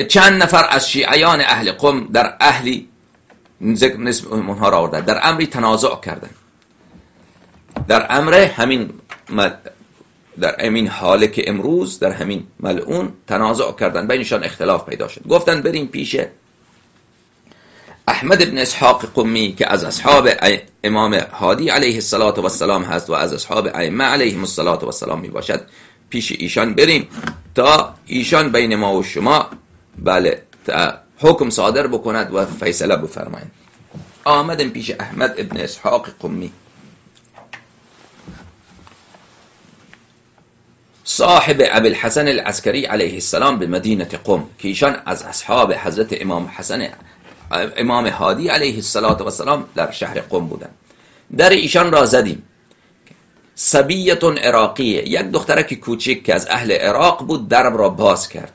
چند نفر از شیعیان اهل قم در اهلی نسب اونها را آوردن، در امری تنازع کردن، در امر همین در همین حاله که امروز در همین ملعون تنازع کردن، بینشان اختلاف پیدا شد. گفتن بریم پیش احمد بن اسحاق قمی که از اصحاب امام هادی علیه السلام هست و از اصحاب ائمه علیهم السلام می باشد، پیش ایشان بریم تا ایشان بین ما و شما حکم صادر بکند و فیصله بفرمایند. آمدیم پیش احمد ابن اسحاق قمی، صاحب ابی الحسن العسکری علیه السلام به مدینه قم، که ایشان از اصحاب حضرت امام هادی علیه السلام در شهر قم بودن. در ایشان را زدیم. صبیتون عراقیه، یک دخترک کوچک که از اهل عراق بود درب را باز کرد.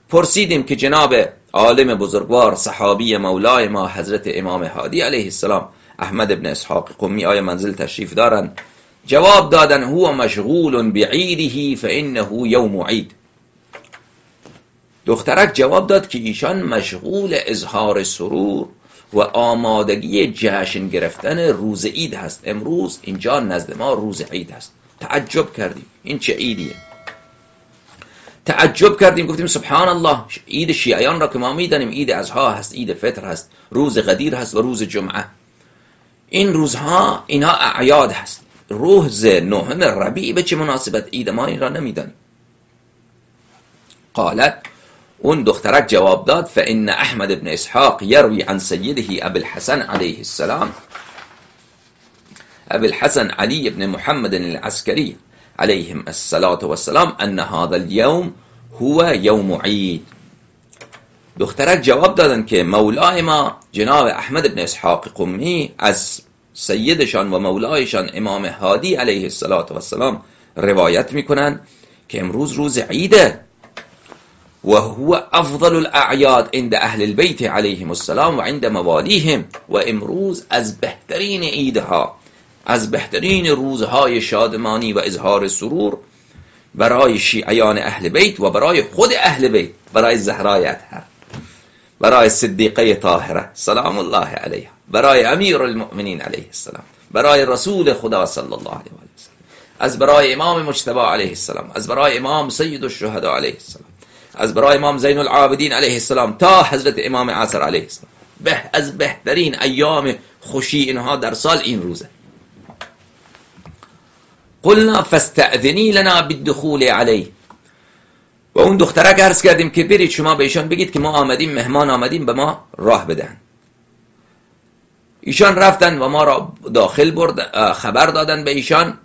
پرسیدیم که جناب عالم بزرگوار صحابی مولای ما حضرت امام هادی علیه السلام احمد ابن اسحاق قمی آیا منزل تشریف دارند؟ جواب دادن هو مشغول بعیده فانه یوم عید. دخترک جواب داد که ایشان مشغول اظهار سرور و آمادگی جشن گرفتن روز عید هست. امروز اینجا نزد ما روز عید هست. تعجب کردیم این چه عیدیه؟ تعجب کردیم، گفتیم سبحان الله، عید شیعیان را که ما میدانیم عید اضحی هست، عید فطر هست، روز غدیر هست و روز جمعه، این روزها اینها اعیاد هست. روز 9 ربیع به چه مناسبت عید ما این را نمیدانیم؟ قالت، اون دخترک جواب داد فان احمد بن اسحاق یروی عن سیده ابی الحسن علیه السلام، ابی الحسن علی بن محمد العسکری علیهم السلام ان هذا اليوم هو یوم عید. دخترک جواب دادن که مولای ما جناب احمد بن اسحاق قمی از سیدشان و مولایشان امام هادی علیه السلام روایت میکنن که امروز روز عیده و هو افضل الاعیاد عند اهل البیت علیهم السلام و عند موالیهم، و امروز از بهترین عیدها، از بهترین روزهای شادمانی و اظهار سرور برای شیعیان اهل بیت و برای خود اهل بیت، برای زهرای اطهر، برای صدیقه طاهره سلام الله علیها، برای امیر المؤمنین علیه السلام، برای رسول خدا صلی الله علیه و سلم، از برای امام مجتبی علیه السلام، از برای امام سید الشهدا علیه السلام، از برای امام زین العابدین علیه السلام تا حضرت امام عصر علیه السلام. از بهترین ایام خوشی اینها در سال این روزه. قلنا فاستأذنی لنا بالدخول علیه، و اون دخترک عرض کردیم که برید شما به ایشان بگید که ما آمدیم، مهمان آمدیم، به ما راه بدن. ایشان رفتن و ما را داخل برد، خبر دادن به ایشان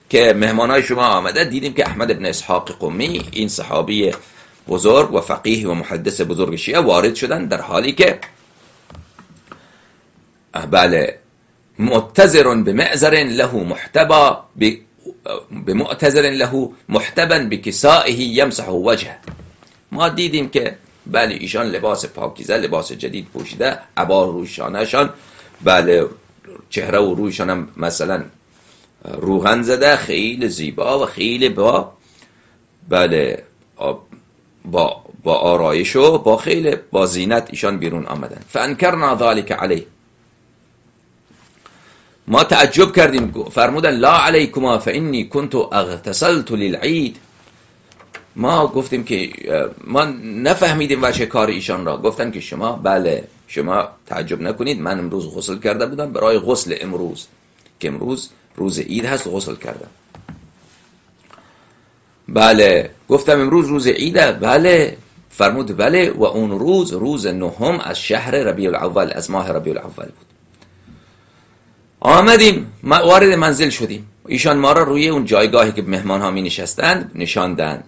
که مهمانای شما آمده. دیدیم که احمد بن اسحاق قمی، این صحابی بزرگ و فقیه و محدث بزرگ شیعه، وارد شدن در حالی که معتذر بمعذر له محتبا بمعتذر له محتبا بکسائه یمسح وجهه. ما دیدیم که ایشان لباس پاکیزه، لباس جدید پوشیده، عبا رویشانشان، چهره و رویشان هم مثلا روغن زده، خیلی زیبا و خیلی با آرایش و با زینت ایشان بیرون آمدن. فانکرنا ذلك علیه، ما تعجب کردیم، فرمودن لا علیکما فانی کنت اغتسلت للعید. ما گفتیم که ما نفهمیدیم وجه کار ایشان را. گفتن که شما شما تعجب نکنید، من امروز غسل کرده بودم برای غسل امروز، که امروز روز عید هست، غسل کردم. گفتم امروز روز عیده. فرمود و اون روز 9 از شهر ربیع الاول، از ماه ربیع الاول بود. آمدیم، وارد منزل شدیم، ایشان ما را روی اون جایگاهی که مهمان ها می نشستند نشاندن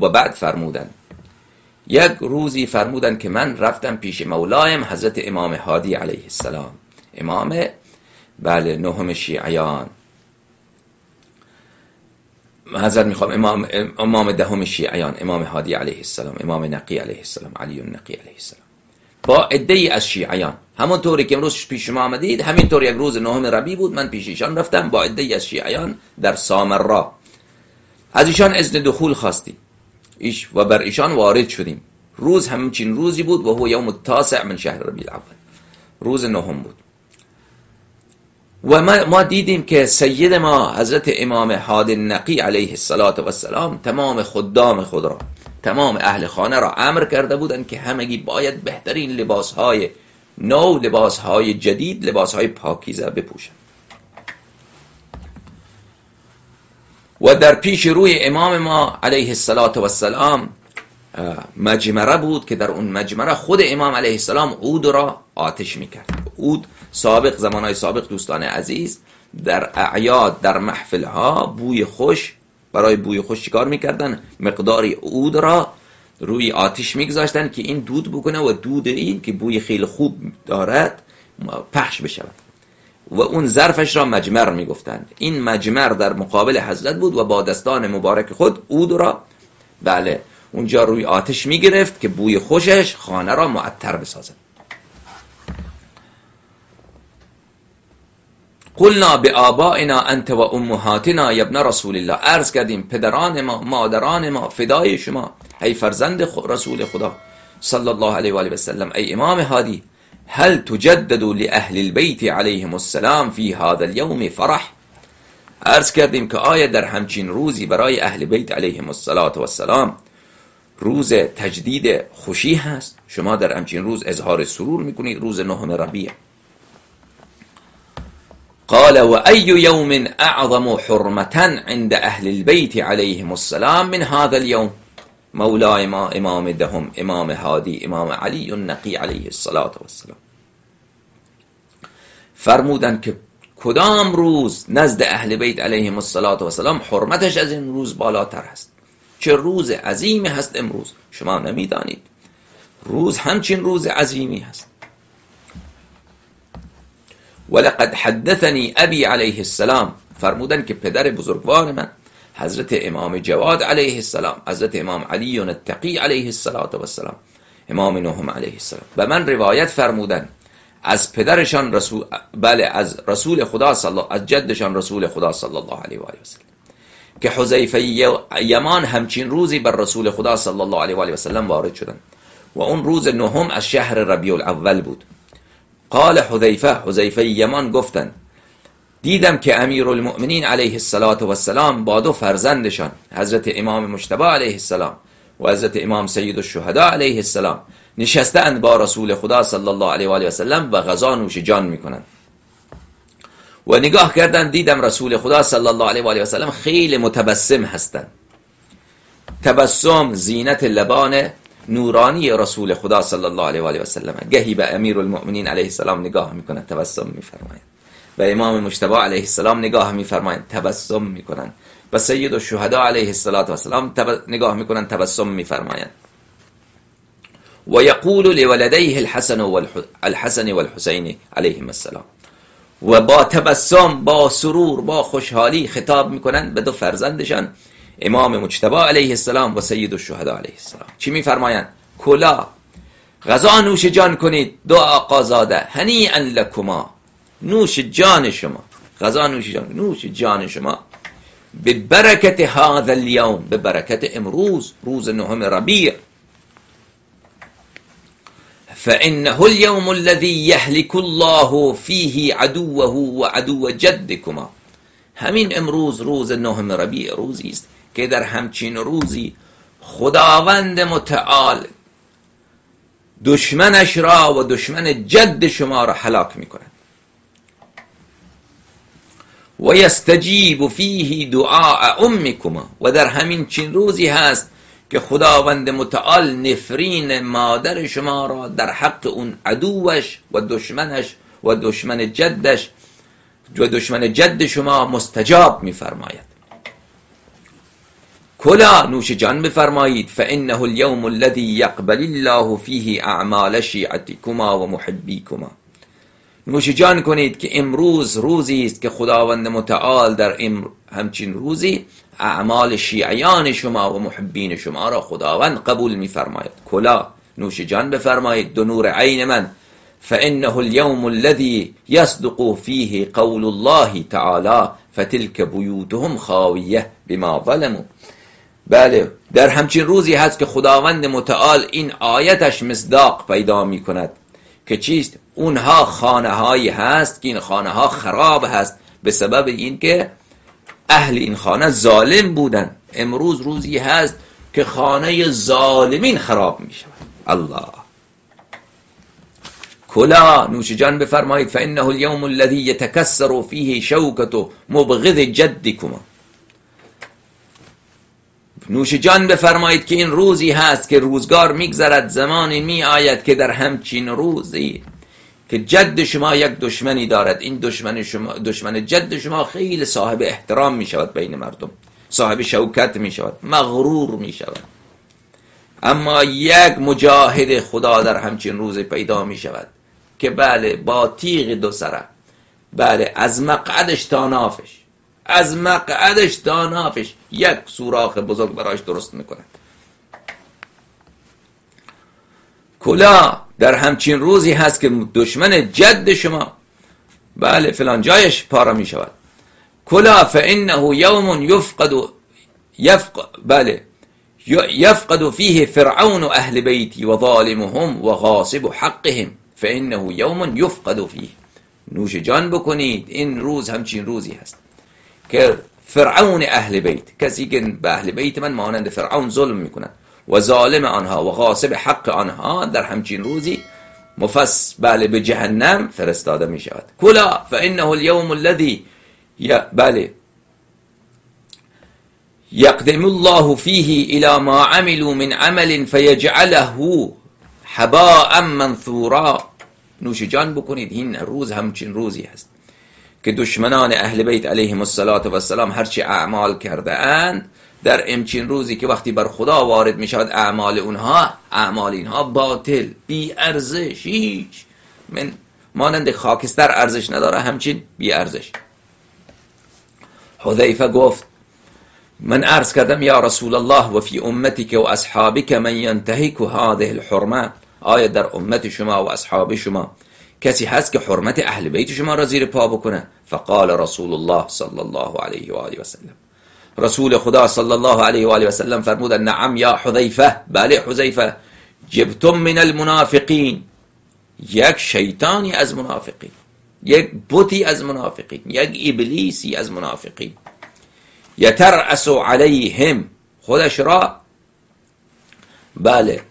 و بعد فرمودن، یک روزی فرمودن که من رفتم پیش مولایم حضرت امام هادی علیه السلام، امام 9 شیعیان، حضرت امام 10 شیعیان، امام هادی علیه السلام، امام نقی علیه السلام، علی النقی علیه السلام، با عده‌ای از شیعیان. همون طوری که امروز پیش شما آمدید، همین طور یک روز 9 ربیع بود، من پیش ایشان رفتم با عده‌ای از شیعیان در سامرا. از ایشان اذن دخول خواستیم و بر ایشان وارد شدیم. روز همچین روزی بود و هو یوم التاسع من شهر ربیع الاول، روز نهم بود. و ما دیدیم که سید ما حضرت امام هادی النقی علیه السلام تمام خدام خود را، تمام اهل خانه را امر کرده بودند که همگی باید بهترین لباسهای نو، لباسهای جدید، لباسهای پاکیزه بپوشند. و در پیش روی امام ما علیه السلام مجمره بود که در اون مجمره خود امام علیه السلام عود را آتش میکرد. عود سابق، زمانهای سابق دوستان عزیز، در اعیاد، در محفلها بوی خوش، برای بوی خوش چیکار میکردن؟ مقداری عود را روی آتش میگذاشتن که این دود بکنه و دود این که بوی خیلی خوب دارد پخش بشود و اون ظرفش را مجمر میگفتند. این مجمر در مقابل حضرت بود و با دستان مبارک خود عود را بله اونجا روی آتش میگرفت که بوی خوشش خانه را معطر بسازد. قلنا بآبائنا انت و امهاتنا یا ابن رسول الله، عرض کردیم پدران ما، مادران ما فدای شما ای فرزند رسول خدا صلی الله علیه و آله و سلم. ای امام هادی، هل تجدد لأهل البیت علیهم السلام فی هذا اليوم فرح؟ عرض کردیم که آیا در همچین روزی برای اهل بیت علیهم السلام روز تجدید خوشی هست؟ شما در همچین روز اظهار سرور میکنید، روز نهم ربیع. قال و ای یوم اعظم حرمتا عند اهل البیت علیهم السلام من هذا اليوم؟ مولای ما امام دهم، امام هادی، امام علی النقی علیه السلام فرمودند که کدام روز نزد اهل بیت علیهم السلام حرمتش از این روز بالاتر هست؟ چه روز عظیمی هست امروز، شما نمیدانید روز همچین روز عظیمی هست. ولقد حدثنی ابی علیه السلام، فرمودن که پدر بزرگوار من حضرت امام جواد علیه السلام، حضرت امام علی التقی علیه السلام، امام نهم علیه السلام به من روایت فرمودن از پدرشان رسول، بله از رسول خدا از جدشان رسول خدا صلی الله علیه و آله و سلم، که حذیفه یمان همچین روزی بر رسول خدا صلی الله علیه و آله و سلم وارد شدند و اون روز نهم از شهر ربیع الاول بود. قال حذیفه یمان گفتند دیدم که امیرالمؤمنین علیه السلام با دو فرزندشان حضرت امام مجتبی علیه السلام و حضرت امام سید الشهدا علیه السلام نشستند با رسول خدا صلی الله علیه و آله و سلم و غذا نوش جان میکنند و نگاه کردند دیدم رسول خدا صلی الله علیه و آله و سلم خیلی متبسم هستند. تبسم زینت لبان نورانی رسول خدا صلی الله علیه و آله و سلم. گهی به امیرالمؤمنین علیه السلام نگاه میکنند تبسم میفرمایند، به امام مجتبی علیه السلام نگاه میفرمایند تبسم میکنند، به سید الشهدا علیه السلام نگاه میکنند تبسم میفرمایند. و یقول لولدیه الحسن والحسین علیهم السلام، و با تبسم، با سرور، با خوشحالی خطاب میکنند به دو فرزندشان امام مجتبی علیه السلام و سید الشهدا علیه السلام. چی میفرمایند؟ کلا غذا نوش جان کنید دو آقازاده، هنیئا لکما، نوش جان شما، غذا نوش جان شما، به برکت هذا اليوم، به برکت امروز روز نهم ربیع. فإنه اليوم الذي يهلك الله فيه عدوه وعدو جدكما. همین امروز روز نهم ربیع روزی است که در همچین روزی خداوند متعال دشمنش را و دشمن جد شما را هلاک می‌کند. و یستجیب فیه دعاء امکما، و در همین چین روزی هست که خداوند متعال نفرین مادر شما را در حق اون عدوش و دشمنش و دشمن جدش و دشمن جد شما مستجاب می‌فرماید. کلا نوش جان بفرمایید، فانه اليوم الذي يقبل الله فيه اعمال شیعتكما و محبیکما. نوش جان کنید که امروز روزی است که خداوند متعال در همچین روزی اعمال شیعیان شما و محبین شما را خداوند قبول می‌فرماید. کلا نوش جان بفرمایید دو نور عین من، فانه اليوم الذي يصدق فيه قول الله تعالى فتلك بيوتهم خاویه بما ظلموا. بله در همچین روزی هست که خداوند متعال این آیتش مصداق پیدا می کند که چیست؟ اونها خانه هایی هست که این خانه ها خراب هست به سبب این که اهل این خانه ظالم بودن. امروز روزی هست که خانه ظالمین خراب می شود. الله کلا نوش جان بفرمایید فانه اليوم الذي يتكسر فيه شوكة مبغض جدكما. نوش جان بفرمایید که این روزی هست که روزگار میگذرد، زمانی می آید که در همچین روزی که جد شما یک دشمنی دارد، این دشمن جد شما خیلی صاحب احترام می شود بین مردم، صاحب شوکت می شود، مغرور می شود. اما یک مجاهد خدا در همچین روز پیدا می شود که بله با تیغ دو سره، بله از مقعدش تا نافش، از مقعدش تا نافش یک سوراخ بزرگ برایش درست میکند. کلا در همچین روزی هست که دشمن جد شما بله فلان جایش پاره می شود. کلا فانه یوم یفقد فیه فرعون اهل بیتی و ظالمهم و غاصب حقهم فانه یوم یفقد فیه. نوش جان بکنید این روز همچین روزی هست که فرعون اهل بیت، کسی که به اهل بیت من مانند فرعون ظلم میکنند و ظالم آنها و غاصب حق آنها در همچین روزی بله به جهنم فرستاده می شود. کلا فانه اليوم الذي یقدم الله فیه الى ما عملوا من عمل فیجعله هباء منثورا. نوش جان بکنید این روز همچین روزی هست که دشمنان اهل بیت علیهم السلام هرچی اعمال کرده اند در همچین روزی که وقتی بر خدا وارد می شود اعمال اینها باطل، بی ارزش، هیچ مانند خاکستر ارزش نداره، همچین بی ارزش. حذیفه گفت من عرض کردم یا رسول الله و فی امتک و اصحابک من ینتهک هذه الحرمات، آیا در امت شما و اصحاب شما کسی هست که حرمت اهل بیت شما را زیر پا بکنه؟ فقال رسول الله صلی الله علیه و آله و سلم، رسول خدا صلی الله علیه و آله و سلم فرمودند نعم یا حذیفه، بله حذیفه، جبتم من المنافقین، یک شیطانی از منافقین، یک بتی از منافقین، یک ابلیسی از منافقین، یترأس علیهم، خودش را بله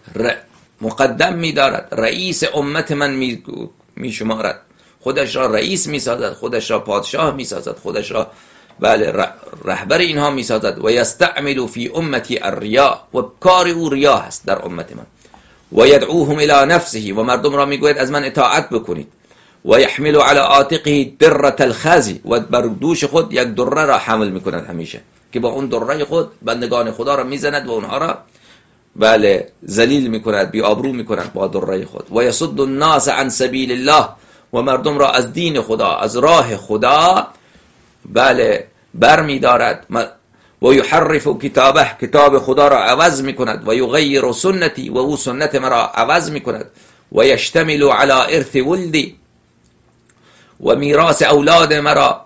مقدم می دارد، رئیس امت من می شمارد، خودش را رئیس می سازد، خودش را پادشاه می سازد، خودش را بله رهبر اینها می سازد. و یستعمل فی امتی الریا، و کار او ریا هست در امت من. و یدعوهم الی نفسه، و مردم را می گوید از من اطاعت بکنید. و یحمل علی عاتقه دره الخزی، و بر دوش خود یک دره را حمل می کند همیشه که با اون دره خود بندگان خدا را می زند و اونها را بله ذلیل می کند، بی آبرو می کند با دره خود. و یصد الناس عن سبیل الله، و مردم را از دین خدا، از راه خدا بله بر می دارد. و یحرف کتابه، کتاب خدا را عوض می کند. و یغیر سنتی، و او سنت مرا عوض می کند. و یشتمل علی ارث ولدی، و میراث اولاد مرا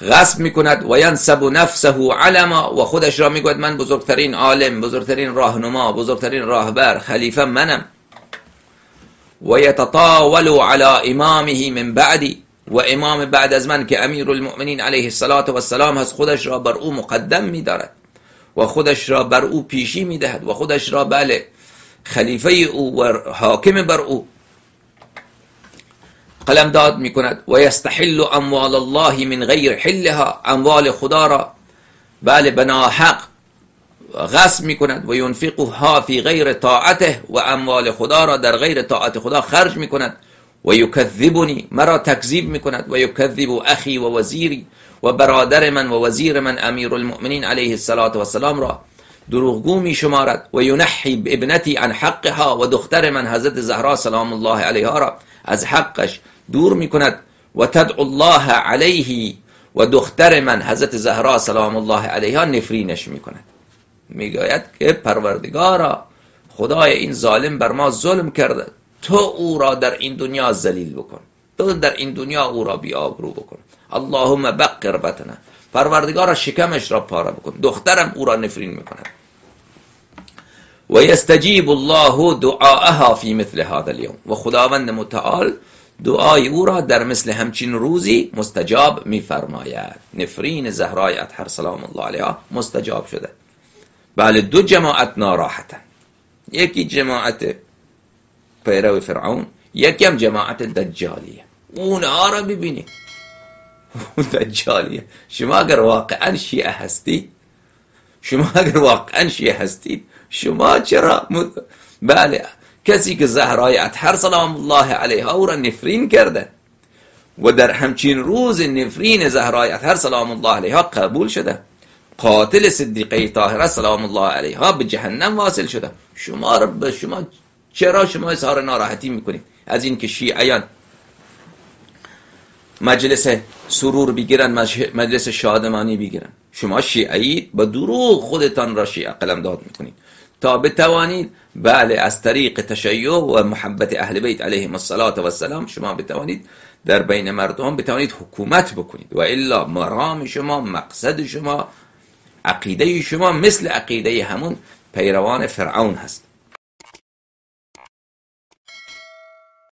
غصب می کند. و ینسب نفسه علما، و خودش را می گوید من بزرگترین عالم، بزرگترین راهنما، بزرگترین راهبر، خلیفه منم. و یتطاول علی امامه من بعدی، و امام بعد از من که امیر المؤمنین علیه السلام هست خودش را بر او مقدم می دارد و خودش را بر او پیشی می دهد و خودش را بله خلیفه او و حاکم بر او قلمداد می کند. و یستحل اموال الله من غیر حلها، اموال خدا را بله بناحق غصب می کند. و ینفقها فی غیر طاعته، و اموال خدا را در غیر طاعت خدا خرج می کند. و یکذبنی، مرا تکذیب می کند. و یکذب اخی و وزیری، و برادر من و وزیر من امیر المؤمنین علیه السلام را دروغگو می شمارد. و ینحی ابنتی عن حقها، و دختر من حضرت زهرا سلام الله علیها را از حقش دور می کند. و تدعو الله علیه، و دختر من حضرت زهرا سلام الله علیها نفرینش می کند. می گوید که پروردگارا خدای این ظالم بر ما ظلم کرده، تو او را در این دنیا ذلیل بکن، تو در این دنیا او را بی آبرو بکن. اللهم بقر بطنه، پروردگارا شکمش را پاره بکن. دخترم او را نفرین میکند. و یستجیب الله دعاءها فی مثل هذا اليوم، و خداوند متعال دعای او را در مثل همچین روزی مستجاب می‌فرماید. نفرین زهرای اطهر سلام الله علیها مستجاب شده. بله، دو جماعت ناراحتن، یکی جماعت پیرو فرعون، یکی هم جماعت دجالیه. اونها را ببینید، اون دجالیه. شما اگر واقعا شیعه هستید، شما چرا بله، کسی که زهرای اطهر سلام الله علیها او را نفرین کرده و در همچین روز نفرین زهرای اطهر سلام الله علیها قبول شده، قاتل صدیقه طاهره سلام الله علیها به جهنم واصل شده، چرا شما اظهار ناراحتی میکنید از این که شیعیان مجلس سرور بگیرن، مجلس شادمانی بگیرن؟ شما شیعیید، با دروغ خودتان را شیعه قلمداد میکنید تا بتوانید بله از طریق تشیع و محبت اهل بیت علیهم السلام شما بتوانید در بین مردم بتوانید حکومت بکنید، و الا مرام شما، مقصد شما، عقیده شما مثل عقیده همون پیروان فرعون هست.